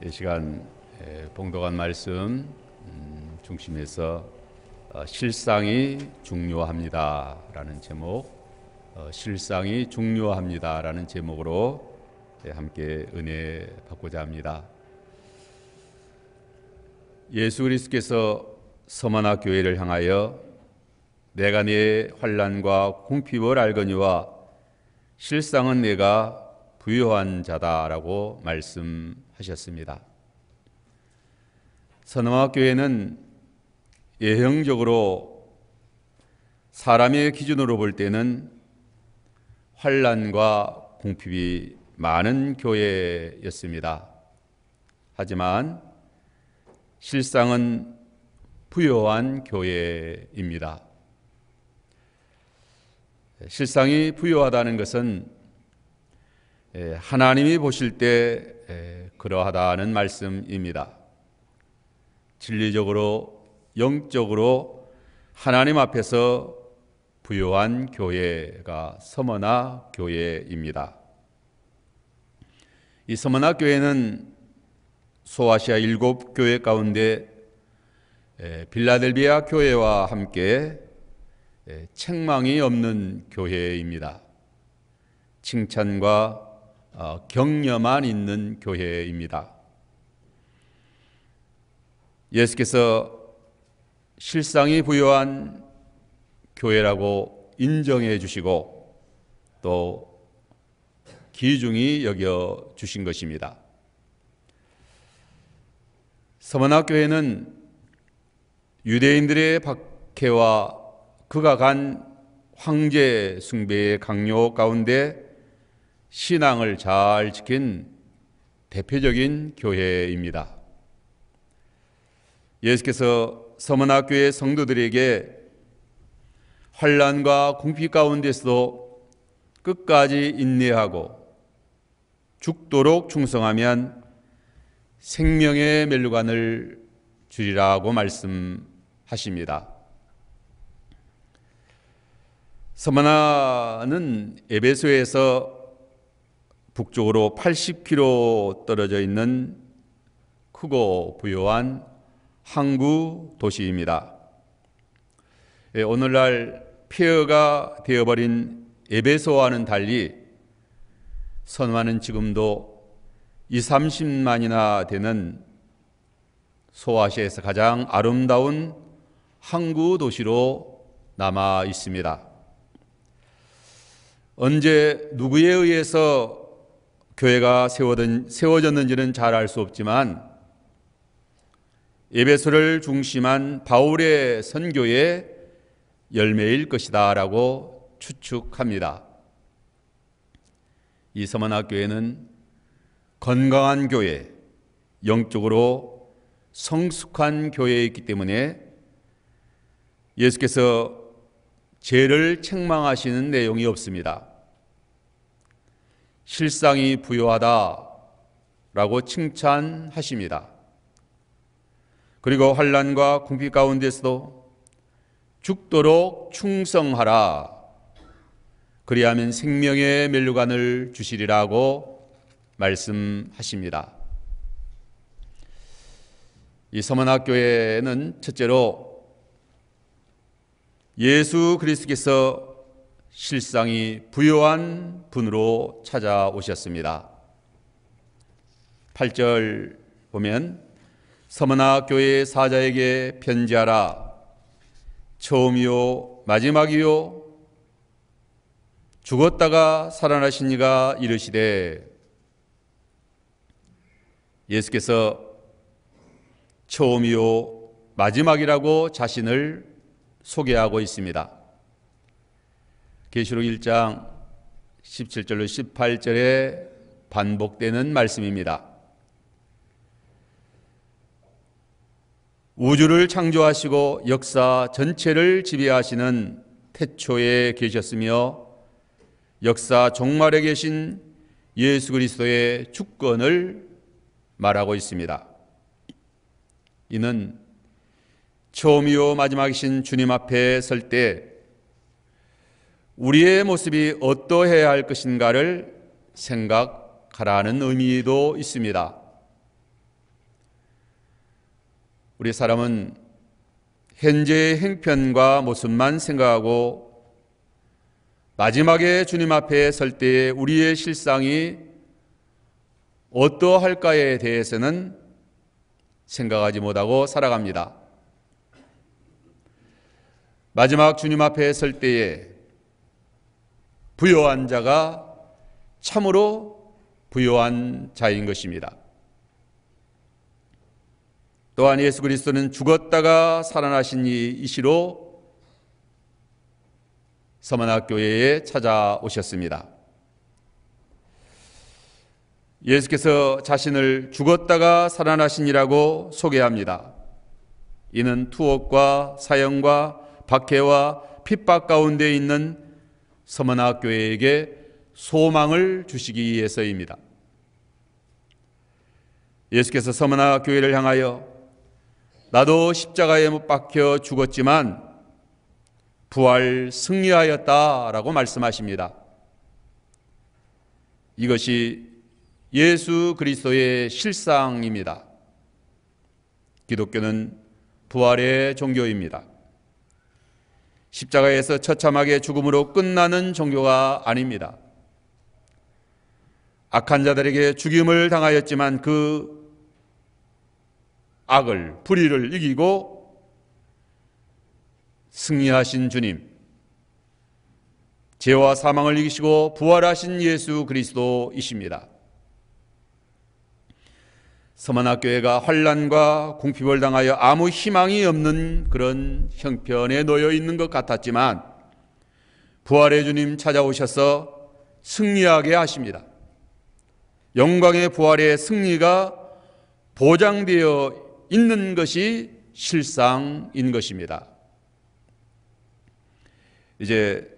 이 시간 봉독한 말씀 중심에서 실상이 중요합니다라는 제목, 실상이 중요합니다라는 제목으로 함께 은혜 받고자 합니다. 예수 그리스도께서 서머나 교회를 향하여 내가 네 환난과 궁핍을 알거니와 실상은 내가 부요한 자다라고 말씀하셨습니다. 서머나 교회는 예형적으로 사람의 기준으로 볼 때는 환난과 궁핍이 많은 교회였습니다. 하지만 실상은 부요한 교회입니다. 실상이 부요하다는 것은 하나님이 보실 때 그러하다는 말씀입니다. 진리적으로 영적으로 하나님 앞에서 부요한 교회가 서머나 교회입니다. 이 서머나 교회는 소아시아 7교회 가운데 빌라델비아 교회와 함께 책망이 없는 교회입니다. 칭찬과 격려만 있는 교회입니다. 예수께서 실상이 부요한 교회라고 인정해 주시고 또 귀중히 여겨 주신 것입니다. 서머나 교회는 유대인들의 박해와 극악한 황제 숭배의 강요 가운데 신앙을 잘 지킨 대표적인 교회입니다. 예수께서 서머나 교회 성도들에게 환난과 궁핍 가운데서도 끝까지 인내하고 죽도록 충성하면 생명의 멸류관을 주리라고 말씀하십니다. 서머나는 에베소에서 북쪽으로 80km 떨어져 있는 크고 부요한 항구 도시입니다. 오늘날 폐허가 되어버린 에베소와는 달리 서머나는 지금도 20-30만이나 되는 소아시아에서 가장 아름다운 항구 도시로 남아 있습니다. 언제 누구에 의해서 교회가 세워졌는지는 잘 알 수 없지만 에베소를 중심한 바울의 선교의 열매일 것이다 라고 추측합니다. 이 서머나 교회는 건강한 교회, 영적으로 성숙한 교회이기 때문에 예수께서 죄를 책망하시는 내용이 없습니다. 실상이 부요하다라고 칭찬하십니다. 그리고 환난과 궁핍 가운데서도 죽도록 충성하라. 그리하면 생명의 멸류관을 주시리라고 말씀하십니다. 이 서머나 교회는 첫째로 예수 그리스도께서 실상이 부요한 분으로 찾아오셨습니다. 8절 보면 서머나 교회 사자에게 편지하라. 처음이요 마지막이요 죽었다가 살아나신 이가 이르시되, 예수께서 처음이요 마지막이라고 자신을 소개하고 있습니다. 계시록 1장 17절로 18절에 반복되는 말씀입니다. 우주를 창조하시고 역사 전체를 지배하시는 태초에 계셨으며 역사 종말에 계신 예수 그리스도의 주권을 말하고 있습니다. 이는 처음이요 마지막이신 주님 앞에 설 때 우리의 모습이 어떠해야 할 것인가를 생각하라는 의미도 있습니다. 우리 사람은 현재의 행편과 모습만 생각하고 마지막에 주님 앞에 설 때에 우리의 실상이 어떠할까에 대해서는 생각하지 못하고 살아갑니다. 마지막 주님 앞에 설 때에 부요한 자가 참으로 부요한 자인 것입니다. 또한 예수 그리스도는 죽었다가 살아나신 이시로 서머나교회에 찾아오셨습니다. 예수께서 자신을 죽었다가 살아나신이라고 소개합니다. 이는 투옥과 사형과 박해와 핍박 가운데 있는 서머나교회에게 소망을 주시기 위해서입니다. 예수께서 서머나교회를 향하여 나도 십자가에 못 박혀 죽었지만 부활 승리하였다라고 말씀하십니다. 이것이 예수 그리스도의 실상입니다. 기독교는 부활의 종교입니다. 십자가에서 처참하게 죽음으로 끝나는 종교가 아닙니다. 악한 자들에게 죽임을 당하였지만 그 악을, 불의를 이기고 승리하신 주님, 죄와 사망을 이기시고 부활하신 예수 그리스도이십니다. 서머나교회가 환난과 궁핍을 당하여 아무 희망이 없는 그런 형편에 놓여 있는 것 같았지만 부활의 주님 찾아오셔서 승리하게 하십니다. 영광의 부활의 승리가 보장되어 있는 것이 실상인 것입니다. 이제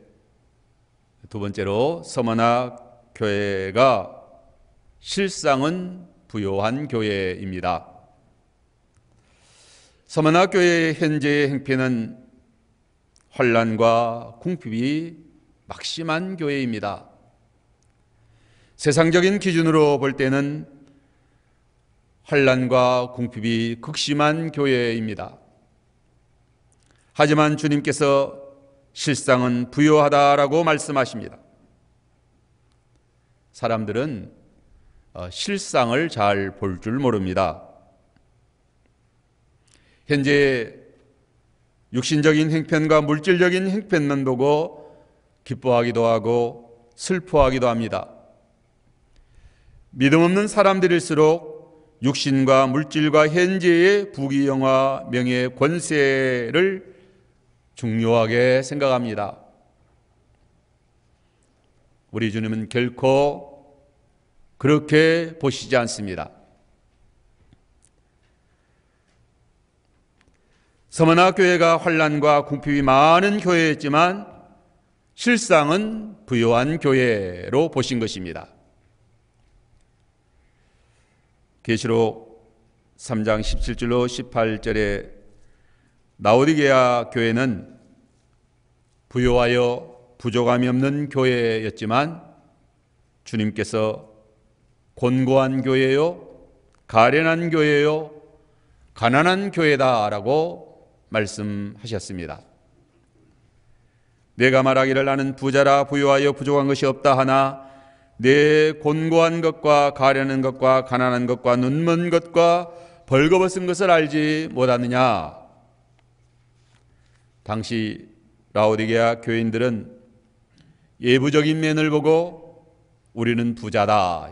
두 번째로 서머나교회가 실상은 부요한 교회입니다. 서머나교회의 현재의 행편은 환난과 궁핍이 막심한 교회입니다. 세상적인 기준으로 볼 때는 환난과 궁핍이 극심한 교회입니다. 하지만 주님께서 실상은 부요하다라고 말씀하십니다. 사람들은 실상을 잘 볼 줄 모릅니다. 현재 육신적인 행편과 물질적인 행편만 보고 기뻐하기도 하고 슬퍼하기도 합니다. 믿음 없는 사람들일수록 육신과 물질과 현재의 부귀영화, 명예, 권세를 중요하게 생각합니다. 우리 주님은 결코 그렇게 보시지 않습니다. 서머나교회가 환난과 궁핍이 많은 교회였지만 실상은 부요한 교회로 보신 것입니다. 계시록 3장 17절로 18절에 라오디게아 교회는 부요하여 부족함이 없는 교회였지만 주님께서 곤고한 교회요, 가련한 교회요, 가난한 교회다라고 말씀하셨습니다. 내가 말하기를 나는 부자라 부요하여 부족한 것이 없다 하나 내 곤고한 것과 가련한 것과 가난한 것과 눈먼 것과 벌거벗은 것을 알지 못하느냐. 당시 라오디게아 교인들은 예부적인 면을 보고 우리는 부자다,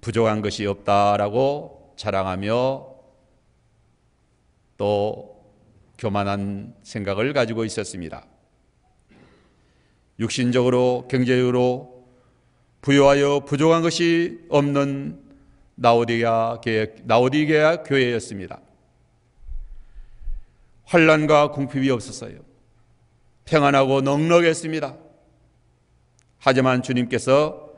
부족한 것이 없다라고 자랑하며 또 교만한 생각을 가지고 있었습니다. 육신적으로 경제적으로 부유하여 부족한 것이 없는 라오디게아 교회였습니다. 환난과 궁핍이 없었어요. 평안하고 넉넉했습니다. 하지만 주님께서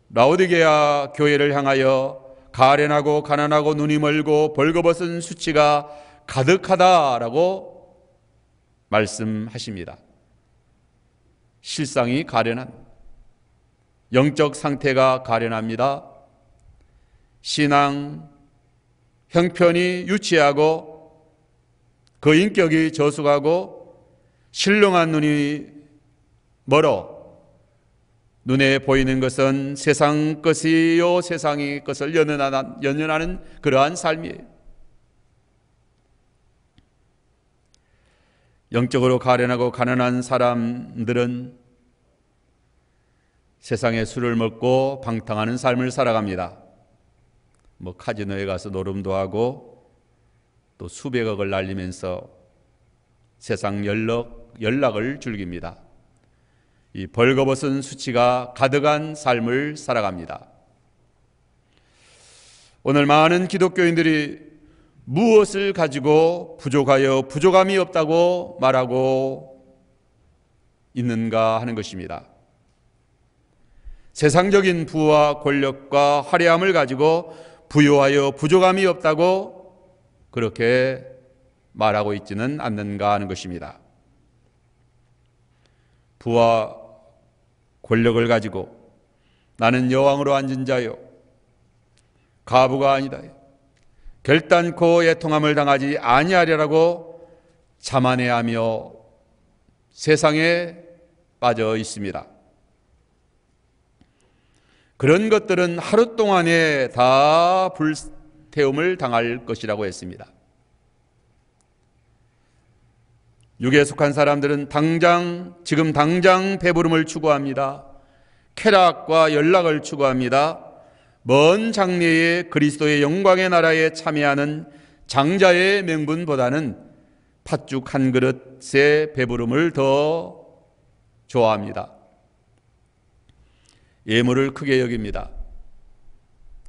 라오디게아 교회를 향하여 가련하고 가난하고 눈이 멀고 벌거벗은 수치가 가득하다라고 말씀하십니다. 실상이 가련한, 영적 상태가 가련합니다. 신앙 형편이 유치하고 그 인격이 저속하고 신령한 눈이 멀어 눈에 보이는 것은 세상 것이요 세상의 것을 연연하는 그러한 삶이에요. 영적으로 가련하고 가난한 사람들은 세상에 술을 먹고 방탕하는 삶을 살아갑니다. 카지노에 가서 노름도 하고 또 수백억을 날리면서 세상 연락을 즐깁니다. 이 벌거벗은 수치가 가득한 삶을 살아갑니다. 오늘 많은 기독교인들이 무엇을 가지고 부족하여 부족함이 없다고 말하고 있는가 하는 것입니다. 세상적인 부와 권력과 화려함을 가지고 부요하여 부족함이 없다고 그렇게 말하고 있지는 않는가 하는 것입니다. 부와 권력을 가지고 나는 여왕으로 앉은 자요 가부가 아니다, 결단코 애통함을 당하지 아니하리라고 자만해하며 세상에 빠져 있습니다. 그런 것들은 하루 동안에 다 불태움을 당할 것이라고 했습니다. 육에 속한 사람들은 지금 당장 배부름을 추구합니다. 쾌락과 연락을 추구합니다. 먼 장래에 그리스도의 영광의 나라에 참여하는 장자의 명분보다는 팥죽 한 그릇의 배부름을 더 좋아합니다. 예물을 크게 여깁니다.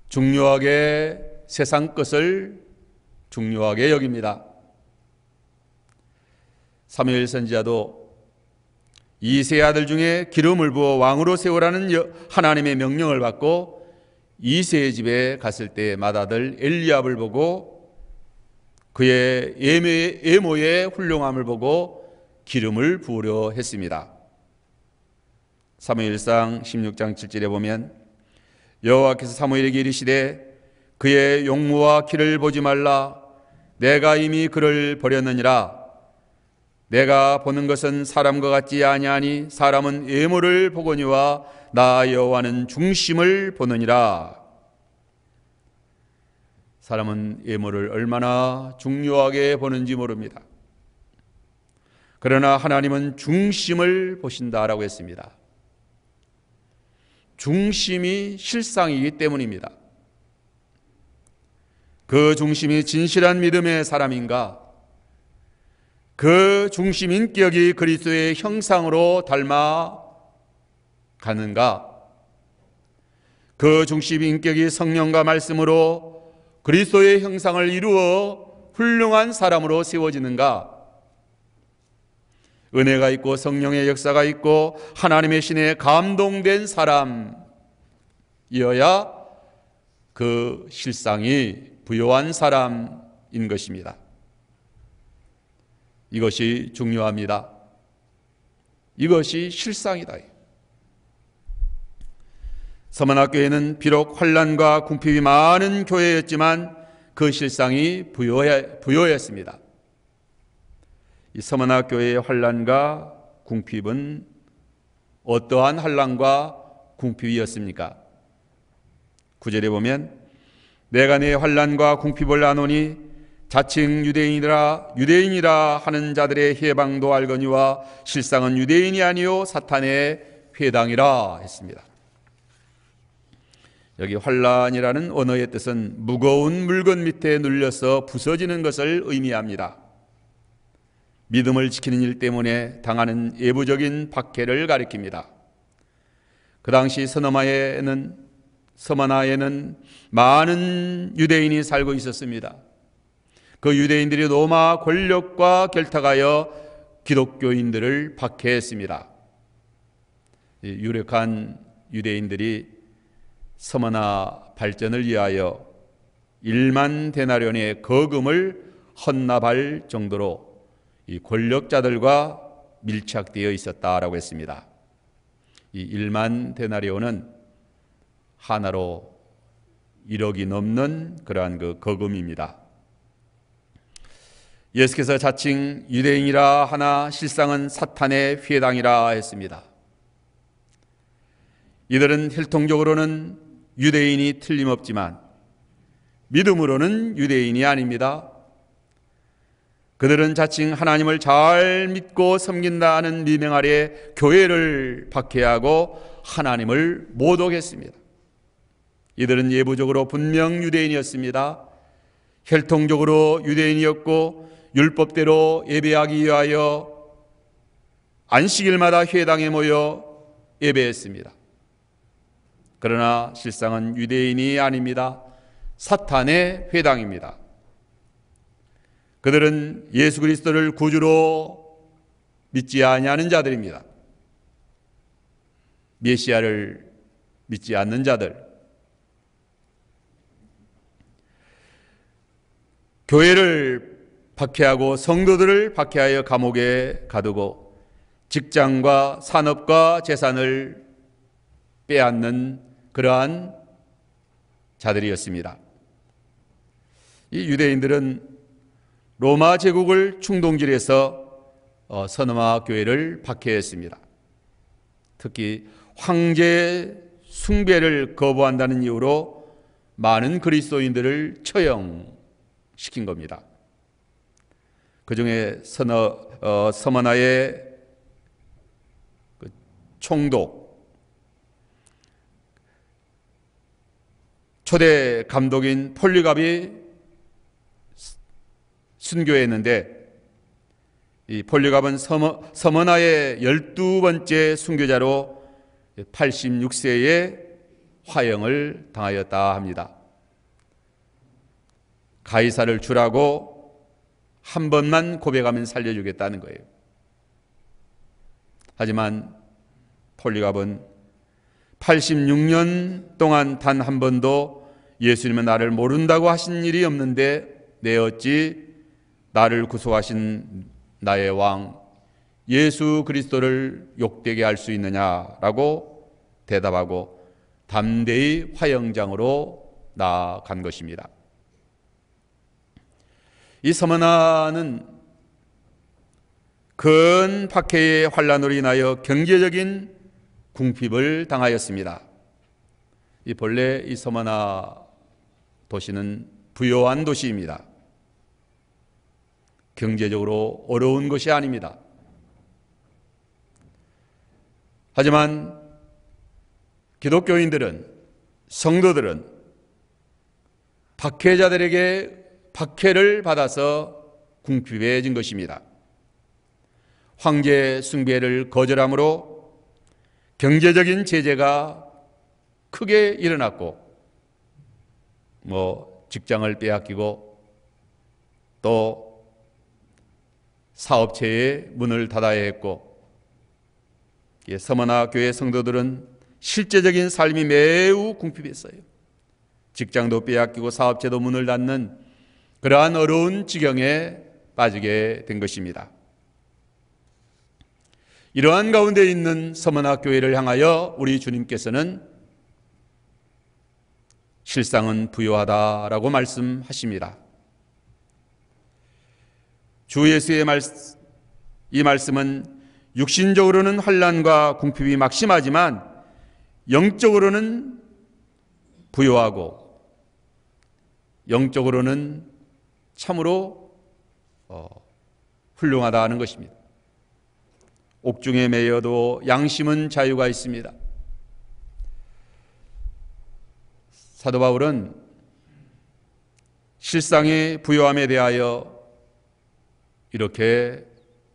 중요하게 세상 것을 중요하게 여깁니다. 사무엘 선지자도 이세 아들 중에 기름을 부어 왕으로 세우라는 하나님의 명령을 받고 이세의 집에 갔을 때 맏아들 엘리압을 보고 그의 예모의 훌륭함을 보고 기름을 부으려 했습니다. 사무엘상 16장 7절에 보면 여호와께서 사무엘에게 이르시되 그의 용모와 키를 보지 말라. 내가 이미 그를 버렸느니라. 내가 보는 것은 사람과 같지 아니하니 사람은 예모를 보거니와 나 여호와는 중심을 보느니라. 사람은 예모를 얼마나 중요하게 보는지 모릅니다. 그러나 하나님은 중심을 보신다라고 했습니다. 중심이 실상이기 때문입니다. 그 중심이 진실한 믿음의 사람인가? 그 중심 인격이 그리스도의 형상으로 닮아가는가? 그 중심 인격이 성령과 말씀으로 그리스도의 형상을 이루어 훌륭한 사람으로 세워지는가? 은혜가 있고 성령의 역사가 있고 하나님의 신에 감동된 사람이어야 그 실상이 부요한 사람인 것입니다. 이것이 중요합니다. 이것이 실상이다. 서만학교에는 비록 환난과 궁핍이 많은 교회였지만 그 실상이 부요했습니다. 이 서만학교의 환난과 궁핍은 어떠한 환난과 궁핍이었습니까? 9절에 보면 내가 내 환난과 궁핍을 아노니 자칭 유대인이라 하는 자들의 해방도 알거니와 실상은 유대인이 아니요 사탄의 회당이라 했습니다. 여기 환난이라는 언어의 뜻은 무거운 물건 밑에 눌려서 부서지는 것을 의미합니다. 믿음을 지키는 일 때문에 당하는 예부적인 박해를 가리킵니다. 그 당시 서머나에는 많은 유대인이 살고 있었습니다. 그 유대인들이 로마 권력과 결탁하여 기독교인들을 박해했습니다. 유력한 유대인들이 서머나 발전을 위하여 1만 데나리온의 거금을 헌납할 정도로 이 권력자들과 밀착되어 있었다라고 했습니다. 이 1만 데나리온은 하나로 1억이 넘는 그러한 그 거금입니다. 예수께서 자칭 유대인이라 하나 실상은 사탄의 회당이라 했습니다. 이들은 혈통적으로는 유대인이 틀림없지만 믿음으로는 유대인이 아닙니다. 그들은 자칭 하나님을 잘 믿고 섬긴다는 미명 아래 교회를 박해하고 하나님을 모독했습니다. 이들은 예부적으로 분명 유대인이었습니다. 혈통적으로 유대인이었고 율법대로 예배하기 위하여 안식일마다 회당에 모여 예배했습니다. 그러나 실상은 유대인이 아닙니다. 사탄의 회당입니다. 그들은 예수 그리스도를 구주로 믿지 아니하는 자들입니다. 메시아를 믿지 않는 자들, 교회를 박해하고 성도들을 박해하여 감옥에 가두고 직장과 산업과 재산을 빼앗는 그러한 자들이었습니다. 이 유대인들은 로마 제국을 충동질해서 서너마 교회를 박해했습니다. 특히 황제 숭배를 거부한다는 이유로 많은 그리스도인들을 처형시킨 겁니다. 그 중에 서머나의 총독, 초대 감독인 폴리갑이 순교했는데, 이 폴리갑은 서머나의 12번째 순교자로 86세에 화형을 당하였다 합니다. 가이사를 주라고 한 번만 고백하면 살려주겠다는 거예요. 하지만 폴리갑은 86년 동안 단 한 번도 예수님은 나를 모른다고 하신 일이 없는데 내 어찌 나를 구속하신 나의 왕 예수 그리스도를 욕되게 할 수 있느냐라고 대답하고 담대히 화형장으로 나아간 것입니다. 이 서머나는 큰 박해의 환란으로 인하여 경제적인 궁핍을 당하였습니다. 본래 이 서머나 도시는 부요한 도시입니다. 경제적으로 어려운 것이 아닙니다. 하지만 기독교인들은, 성도들은 박해자들에게 박해를 받아서 궁핍해진 것입니다. 황제 숭배를 거절함으로 경제적인 제재가 크게 일어났고, 직장을 빼앗기고 또 사업체의 문을 닫아야 했고, 서머나 교회 성도들은 실제적인 삶이 매우 궁핍했어요. 직장도 빼앗기고 사업체도 문을 닫는 그러한 어려운 지경에 빠지게 된 것입니다. 이러한 가운데 있는 서머나 교회를 향하여 우리 주님께서는 실상은 부요하다라고 말씀하십니다. 주 예수의 이 말씀은 육신적으로는 환난과 궁핍이 막심하지만 영적으로는 부요하고 영적으로는 참으로 훌륭하다는 것입니다. 옥중에 매여도 양심은 자유가 있습니다. 사도 바울은 실상의 부요함에 대하여 이렇게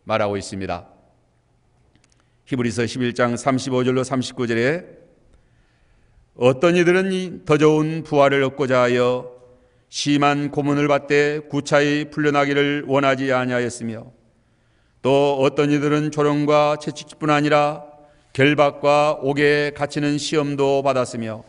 말하고 있습니다. 히브리서 11장 35절로 39절에 어떤 이들은 더 좋은 부활을 얻고자 하여 심한 고문을 받되 구차히 풀려나기를 원하지 아니하였으며, 또 어떤 이들은 조롱과 채찍뿐 아니라 결박과 옥에 갇히는 시험도 받았으며,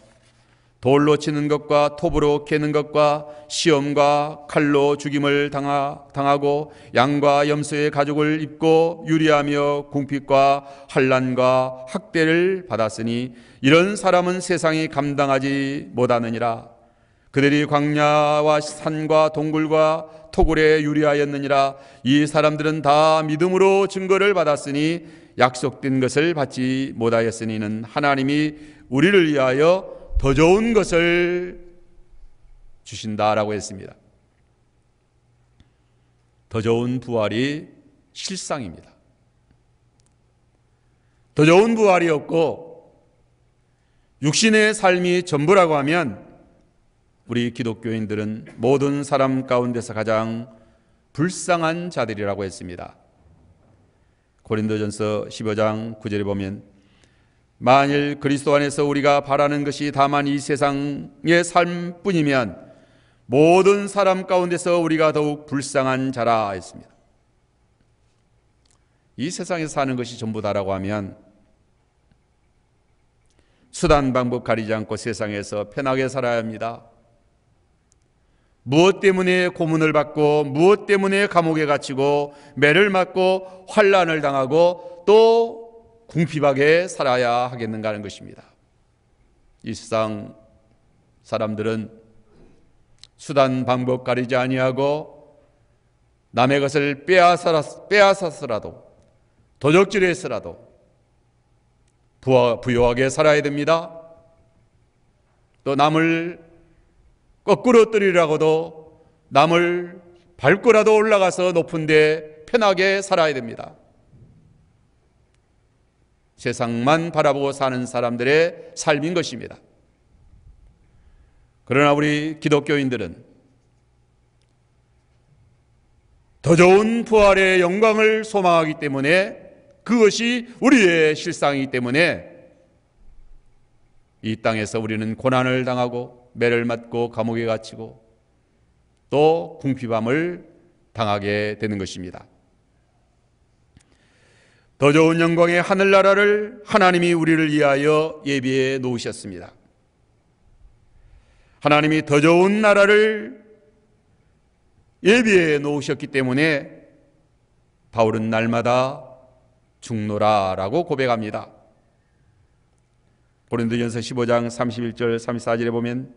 돌로 치는 것과 톱으로 캐는 것과 시험과 칼로 죽임을 당하고 양과 염소의 가죽을 입고 유리하며 궁핍과 환난과 학대를 받았으니 이런 사람은 세상이 감당하지 못하느니라. 그들이 광야와 산과 동굴과 토굴에 유리하였느니라. 이 사람들은 다 믿음으로 증거를 받았으니 약속된 것을 받지 못하였으니는 하나님이 우리를 위하여 더 좋은 것을 주신다라고 했습니다. 더 좋은 부활이 실상입니다. 더 좋은 부활이 없고 육신의 삶이 전부라고 하면 우리 기독교인들은 모든 사람 가운데서 가장 불쌍한 자들이라고 했습니다. 고린도전서 15장 9절에 보면 만일 그리스도 안에서 우리가 바라는 것이 다만 이 세상의 삶뿐이면 모든 사람 가운데서 우리가 더욱 불쌍한 자라 했습니다. 이 세상에서 사는 것이 전부다라고 하면 수단 방법 가리지 않고 세상에서 편하게 살아야 합니다. 무엇 때문에 고문을 받고 무엇 때문에 감옥에 갇히고 매를 맞고 환난을 당하고 또 궁핍하게 살아야 하겠는가 하는 것입니다. 이 세상 사람들은 수단 방법 가리지 아니하고 남의 것을 빼앗아서라도 도적질해서라도 부유하게 살아야 됩니다. 또 남을 거꾸로 뜨리라고도 남을 밟고라도 올라가서 높은 데 편하게 살아야 됩니다. 세상만 바라보고 사는 사람들의 삶인 것입니다. 그러나 우리 기독교인들은 더 좋은 부활의 영광을 소망하기 때문에 그것이 우리의 실상이기 때문에 이 땅에서 우리는 고난을 당하고 매를 맞고 감옥에 갇히고 또 궁핍함을 당하게 되는 것입니다. 더 좋은 영광의 하늘나라를 하나님이 우리를 위하여 예비해 놓으셨습니다. 하나님이 더 좋은 나라를 예비해 놓으셨기 때문에 바울은 날마다 죽노라라고 고백합니다. 고린도전서 15장 31절 34절에 보면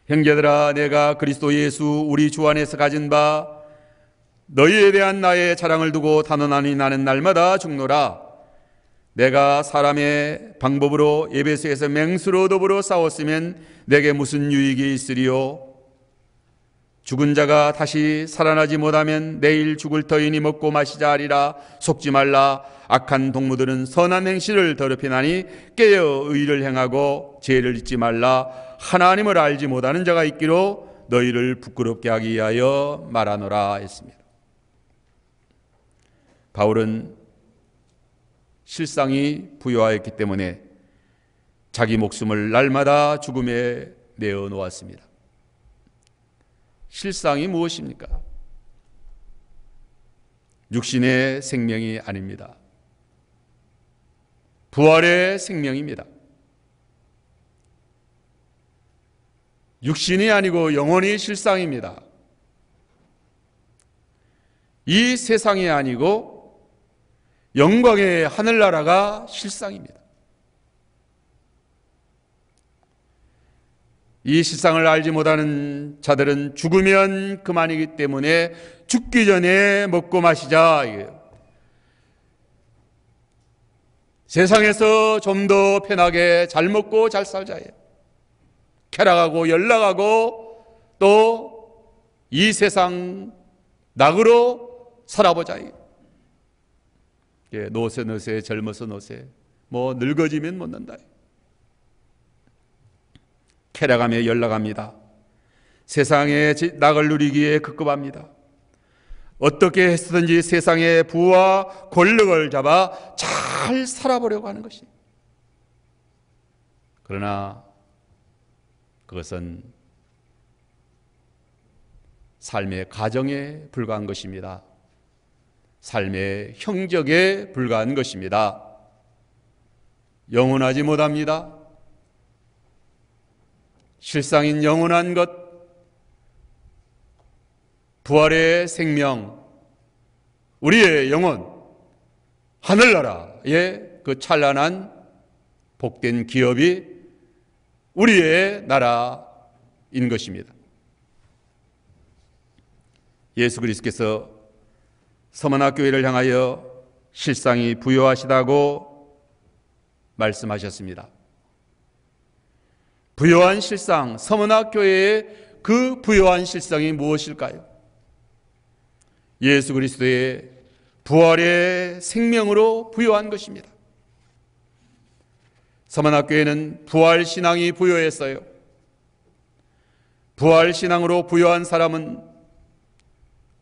형제들아 내가 그리스도 예수 우리 주 안에서 가진 바 너희에 대한 나의 자랑을 두고 단언하니 나는 날마다 죽노라. 내가 사람의 방법으로 에베소에서 맹수로 더불어 싸웠으면 내게 무슨 유익이 있으리요. 죽은 자가 다시 살아나지 못하면 내일 죽을 터이니 먹고 마시자 하리라. 속지 말라. 악한 동무들은 선한 행실을 더럽히나니 깨어 의를 행하고 죄를 짓지 말라. 하나님을 알지 못하는 자가 있기로 너희를 부끄럽게 하기 위하여 말하노라 했습니다. 바울은 실상이 부요하였기 때문에 자기 목숨을 날마다 죽음에 내어놓았습니다. 실상이 무엇입니까? 육신의 생명이 아닙니다. 부활의 생명입니다. 육신이 아니고 영혼이 실상입니다. 이 세상이 아니고 영광의 하늘나라가 실상입니다. 이 실상을 알지 못하는 자들은 죽으면 그만이기 때문에 죽기 전에 먹고 마시자. 세상에서 좀 더 편하게 잘 먹고 잘 살자. 쾌락하고 연락하고 또 이 세상 낙으로 살아보자. 노세 노세 젊어서 노세 뭐 늙어지면 못 난다. 쾌락하며 연락합니다. 세상의 낙을 누리기에 급급합니다. 어떻게 해서든지 세상의 부와 권력을 잡아 잘 살아보려고 하는 것이. 그러나 그것은 삶의 가정에 불과한 것입니다. 삶의 형적에 불과한 것입니다. 영원하지 못합니다. 실상인 영원한 것, 부활의 생명, 우리의 영혼, 하늘나라의 그 찬란한 복된 기업이 우리의 나라 것입니다. 예수 그리스도께서 서머나 교회를 향하여 실상이 부요하시다고 말씀하셨습니다. 부요한 실상, 서머나 교회의 그 부요한 실상이 무엇일까요? 예수 그리스도의 부활의 생명으로 부요한 것입니다. 서머나 교회는 부활 신앙이 부요했어요. 부활 신앙으로 부요한 사람은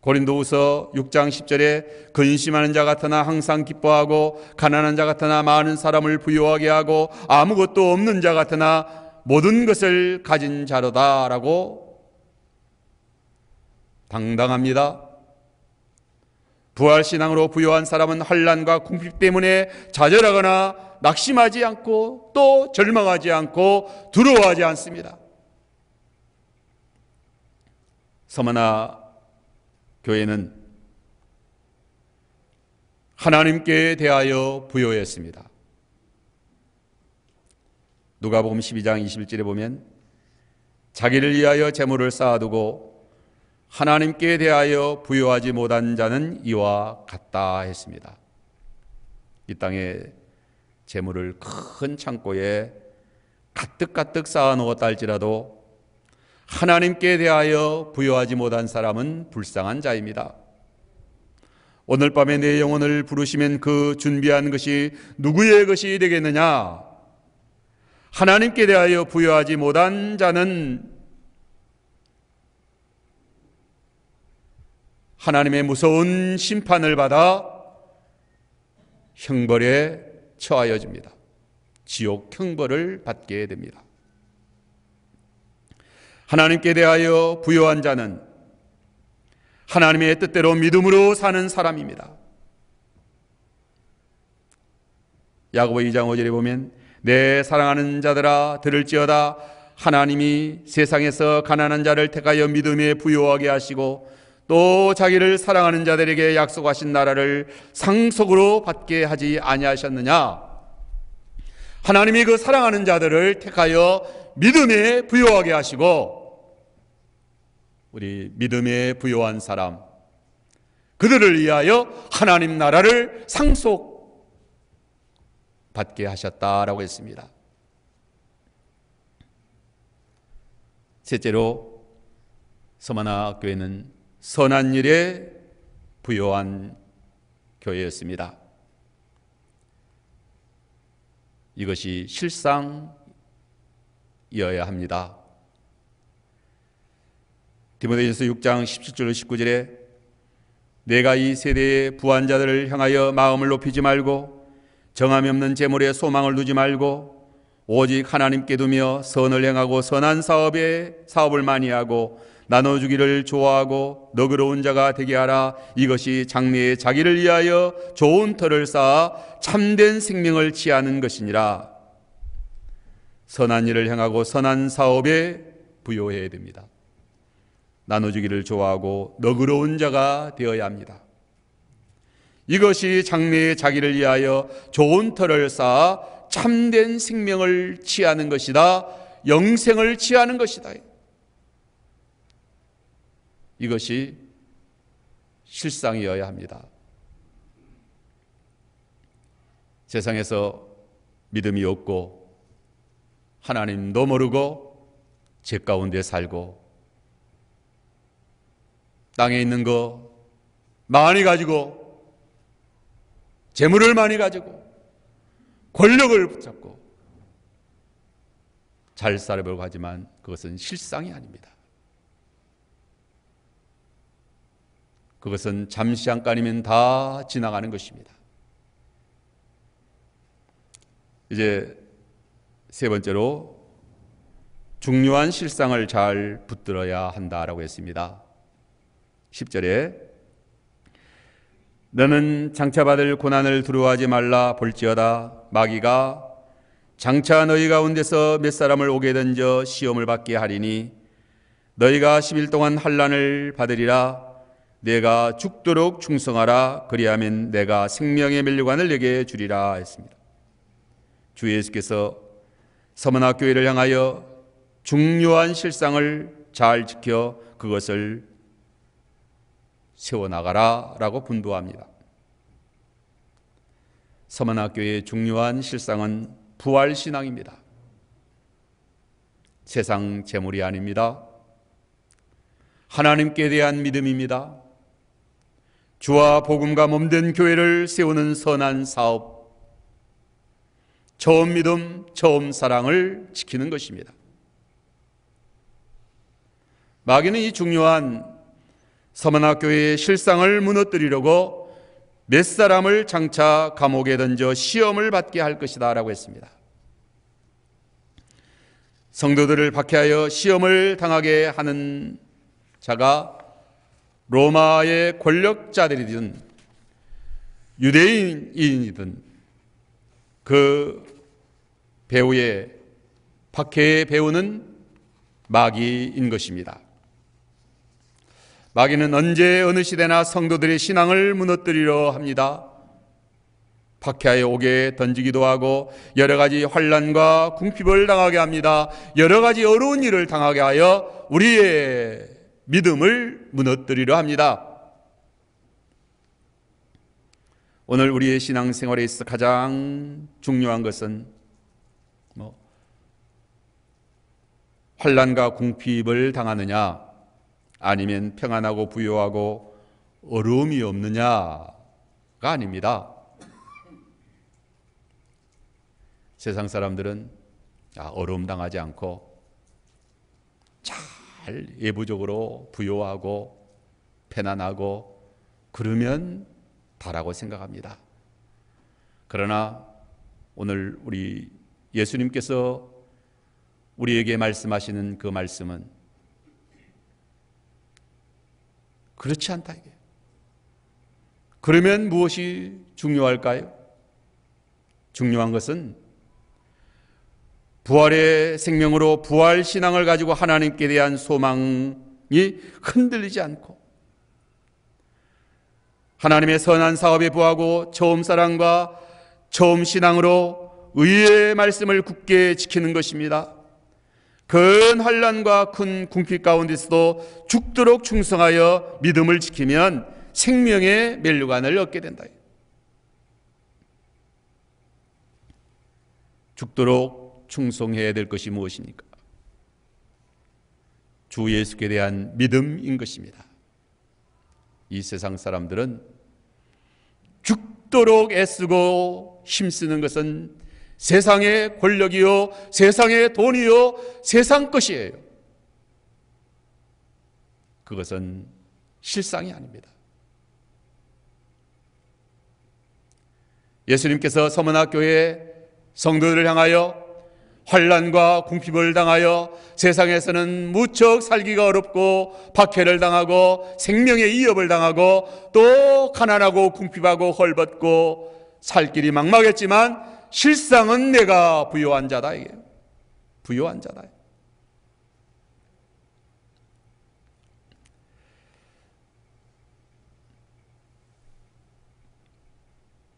고린도후서 6장 10절에 근심하는 자 같으나 항상 기뻐하고 가난한 자 같으나 많은 사람을 부요하게 하고 아무것도 없는 자 같으나 모든 것을 가진 자로다라고 당당합니다. 부활 신앙으로 부요한 사람은 환난과 궁핍 때문에 좌절하거나 낙심하지 않고 또 절망하지 않고 두려워하지 않습니다. 서머나 교회는 하나님께 대하여 부요했습니다. 누가복음 12장 21절에 보면 자기를 위하여 재물을 쌓아두고 하나님께 대하여 부요하지 못한 자는 이와 같다 했습니다. 이 땅에 재물을 큰 창고에 가득가득 쌓아놓았다 할지라도 하나님께 대하여 부요하지 못한 사람은 불쌍한 자입니다. 오늘 밤에 내 영혼을 부르시면 그 준비한 것이 누구의 것이 되겠느냐? 하나님께 대하여 부요하지 못한 자는 하나님의 무서운 심판을 받아 형벌에 처하여집니다. 지옥 형벌을 받게 됩니다. 하나님께 대하여 부요한 자는 하나님의 뜻대로 믿음으로 사는 사람입니다. 야고보 2장 5절에 보면 내 사랑하는 자들아 들을지어다 하나님이 세상에서 가난한 자를 택하여 믿음에 부요하게 하시고 또 자기를 사랑하는 자들에게 약속하신 나라를 상속으로 받게 하지 아니하셨느냐. 하나님이 그 사랑하는 자들을 택하여 믿음에 부요하게 하시고 우리 믿음에 부요한 사람 그들을 위하여 하나님 나라를 상속받게 하셨다라고 했습니다. 셋째로 서머나 교회는 선한 일에 부요한 교회였습니다. 이것이 실상이어야 합니다. 디모데전서 6장 17절 19절에 내가 이 세대의 부한 자들을 향하여 마음을 높이지 말고 정함이 없는 재물에 소망을 두지 말고 오직 하나님께 두며 선을 행하고 선한 사업을 많이 하고 나눠주기를 좋아하고 너그러운 자가 되게 하라. 이것이 장래에 자기를 위하여 좋은 터를 쌓아 참된 생명을 취하는 것이니라. 선한 일을 행하고 선한 사업에 부요해야 됩니다. 나눠주기를 좋아하고 너그러운 자가 되어야 합니다. 이것이 장래에 자기를 위하여 좋은 터를 쌓아 참된 생명을 취하는 것이다. 영생을 취하는 것이다. 이것이 실상이어야 합니다. 세상에서 믿음이 없고 하나님도 모르고 죄 가운데 살고 땅에 있는 거 많이 가지고 재물을 많이 가지고 권력을 붙잡고 잘 살아보려고 하지만 그것은 실상이 아닙니다. 그것은 잠시 잠깐이면 다 지나가는 것입니다. 이제 세 번째로 중요한 실상을 잘 붙들어야 한다라고 했습니다. 10절에 너는 장차받을 고난을 두려워하지 말라. 볼지어다 마귀가 장차 너희 가운데서 몇 사람을 오게 던져 시험을 받게 하리니 너희가 10일 동안 환난을 받으리라. 내가 죽도록 충성하라. 그리하면 내가 생명의 멸류관을 내게 주리라 했습니다. 주 예수께서 서머나 교회를 향하여 중요한 실상을 잘 지켜 그것을 세워나가라 라고 분부합니다. 서문학교의 중요한 실상은 부활신앙입니다. 세상 재물이 아닙니다. 하나님께 대한 믿음입니다. 주와 복음과 몸된 교회를 세우는 선한 사업, 처음 믿음, 처음 사랑을 지키는 것입니다. 마귀는 이 중요한 서문학교의 실상을 무너뜨리려고 몇 사람을 장차 감옥에 던져 시험을 받게 할 것이다 라고 했습니다. 성도들을 박해하여 시험을 당하게 하는 자가 로마의 권력자들이든 유대인이든 그 배후의 박해의 배후는 마귀인 것입니다. 마귀는 언제 어느 시대나 성도들의 신앙을 무너뜨리려 합니다. 박해하여 옥에 던지기도 하고 여러 가지 환난과 궁핍을 당하게 합니다. 여러 가지 어려운 일을 당하게 하여 우리의 믿음을 무너뜨리려 합니다. 오늘 우리의 신앙생활에 있어 가장 중요한 것은 환난과 궁핍을 당하느냐, 아니면 평안하고 부유하고 어려움이 없느냐가 아닙니다. 세상 사람들은 어려움 당하지 않고 잘 예부적으로 부유하고 편안하고 그러면 다라고 생각합니다. 그러나 오늘 우리 예수님께서 우리에게 말씀하시는 그 말씀은 그렇지 않다 이게. 그러면 무엇이 중요할까요? 중요한 것은 부활의 생명으로 부활 신앙을 가지고 하나님께 대한 소망이 흔들리지 않고 하나님의 선한 사업에 부하고 처음 사랑과 처음 신앙으로 의의 말씀을 굳게 지키는 것입니다. 큰 환난과 큰 궁핍 가운데서도 죽도록 충성하여 믿음을 지키면 생명의 면류관을 얻게 된다. 죽도록 충성해야 될 것이 무엇입니까? 주 예수께 대한 믿음인 것입니다. 이 세상 사람들은 죽도록 애쓰고 힘쓰는 것은 세상의 권력이요, 세상의 돈이요, 세상 것이에요. 그것은 실상이 아닙니다. 예수님께서 서문학교의 성도들을 향하여 환난과 궁핍을 당하여 세상에서는 무척 살기가 어렵고 박해를 당하고 생명의 위협을 당하고 또 가난하고 궁핍하고 헐벗고 살 길이 막막했지만 실상은 내가 부요한 자다. 이게 부요한 자다.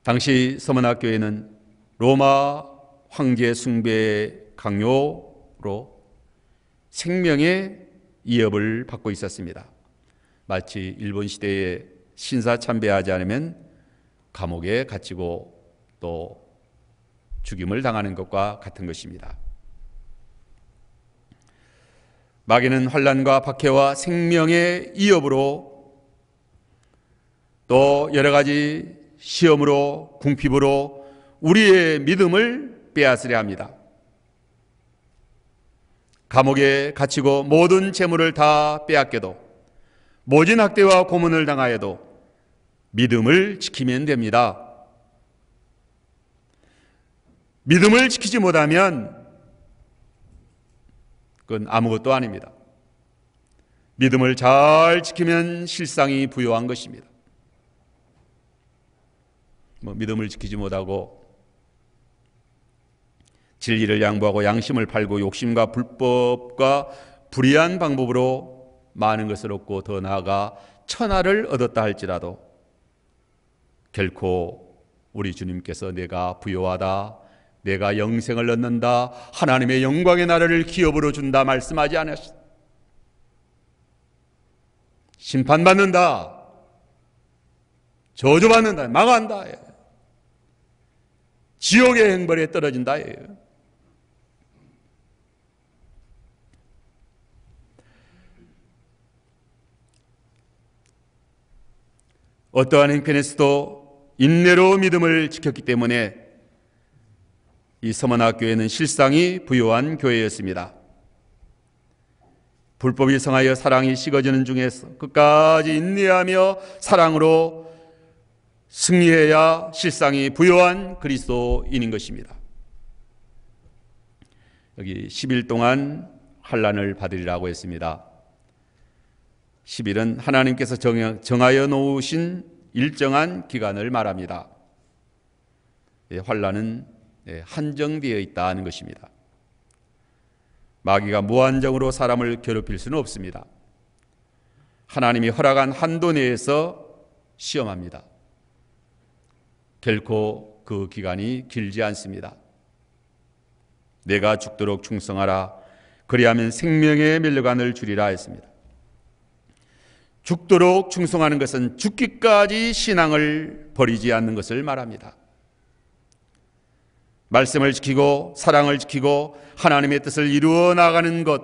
당시 서문학교에는 로마 황제 숭배의 강요로 생명의 위협을 받고 있었습니다. 마치 일본 시대에 신사 참배하지 않으면 감옥에 갇히고 또 죽임을 당하는 것과 같은 것입니다. 마귀는 환난과 박해와 생명의 위협으로 또 여러 가지 시험으로 궁핍으로 우리의 믿음을 빼앗으려 합니다. 감옥에 갇히고 모든 재물을 다 빼앗겨도 모진 학대와 고문을 당하여도 믿음을 지키면 됩니다. 믿음을 지키지 못하면 그건 아무것도 아닙니다. 믿음을 잘 지키면 실상이 부요한 것입니다. 믿음을 지키지 못하고 진리를 양보하고 양심을 팔고 욕심과 불법과 불의한 방법으로 많은 것을 얻고 더 나아가 천하를 얻었다 할지라도 결코 우리 주님께서 내가 부요하다, 내가 영생을 얻는다, 하나님의 영광의 나라를 기업으로 준다 말씀하지 않았어. 심판받는다, 저주받는다, 망한다, 지옥의 행벌에 떨어진다. 어떠한 형편에서도 인내로 믿음을 지켰기 때문에 이 서머나교회는 실상이 부요한 교회였습니다. 불법이 성하여 사랑이 식어지는 중에서 끝까지 인내하며 사랑으로 승리해야 실상이 부요한 그리스도인인 것입니다. 여기 10일 동안 환난을 받으리라고 했습니다. 10일은 하나님께서 정하여 놓으신 일정한 기간을 말합니다. 환난은 한정되어 있다는 것입니다. 마귀가 무한정으로 사람을 괴롭힐 수는 없습니다. 하나님이 허락한 한도 내에서 시험합니다. 결코 그 기간이 길지 않습니다. 내가 죽도록 충성하라, 그리하면 생명의 멸류관을 주리라 했습니다. 죽도록 충성하는 것은 죽기까지 신앙을 버리지 않는 것을 말합니다. 말씀을 지키고 사랑을 지키고 하나님의 뜻을 이루어 나가는 것,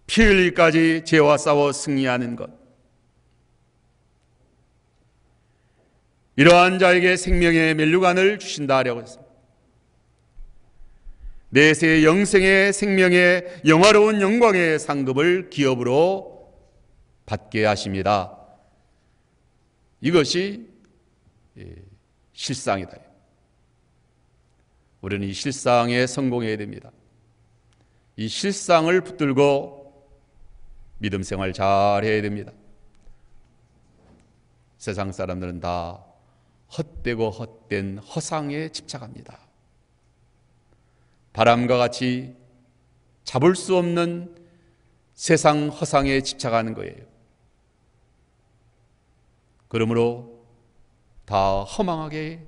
피 흘리기까지 죄와 싸워 승리하는 것, 이러한 자에게 생명의 멸류관을 주신다 하려고 했습니다. 내세의 영생의 생명의 영화로운 영광의 상급을 기업으로 받게 하십니다. 이것이 실상이다. 우리는 이 실상에 성공해야 됩니다. 이 실상을 붙들고 믿음 생활 잘 해야 됩니다. 세상 사람들은 다 헛되고 헛된 허상에 집착합니다. 바람과 같이 잡을 수 없는 세상 허상에 집착하는 거예요. 그러므로 다 허망하게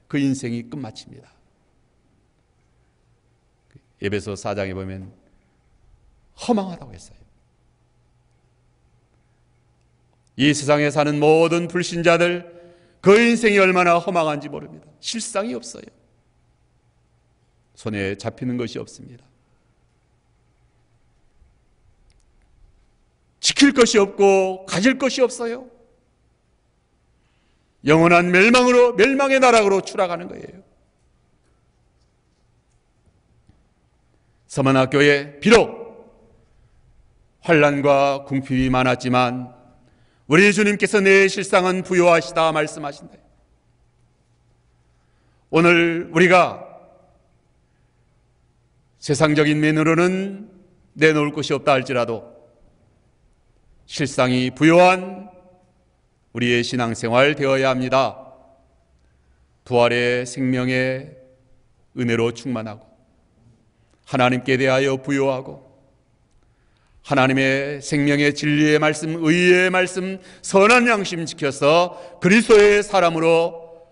그 인생이 끝마칩니다. 에베소 4장에 보면 허망하다고 했어요. 이 세상에 사는 모든 불신자들, 그 인생이 얼마나 허망한지 모릅니다. 실상이 없어요. 손에 잡히는 것이 없습니다. 지킬 것이 없고 가질 것이 없어요. 영원한 멸망의 나락으로 추락하는 거예요. 서머나교회 비록 환난과 궁핍이 많았지만 우리 주님께서 내 실상은 부요하시다 말씀하신다. 오늘 우리가 세상적인 면으로는 내놓을 것이 없다 할지라도 실상이 부요한 우리의 신앙생활 되어야 합니다. 부활의 생명의 은혜로 충만하고 하나님께 대하여 부요하고 하나님의 생명의 진리의 말씀, 의의 말씀, 선한 양심 지켜서 그리스도의 사람으로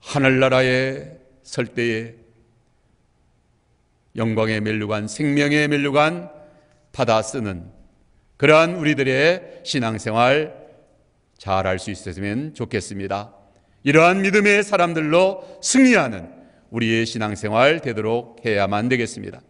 하늘나라에 설 때에 영광의 멸류관, 생명의 멸류관 받아 쓰는 그러한 우리들의 신앙생활 잘 할 수 있었으면 좋겠습니다. 이러한 믿음의 사람들로 승리하는 우리의 신앙생활 되도록 해야만 되겠습니다.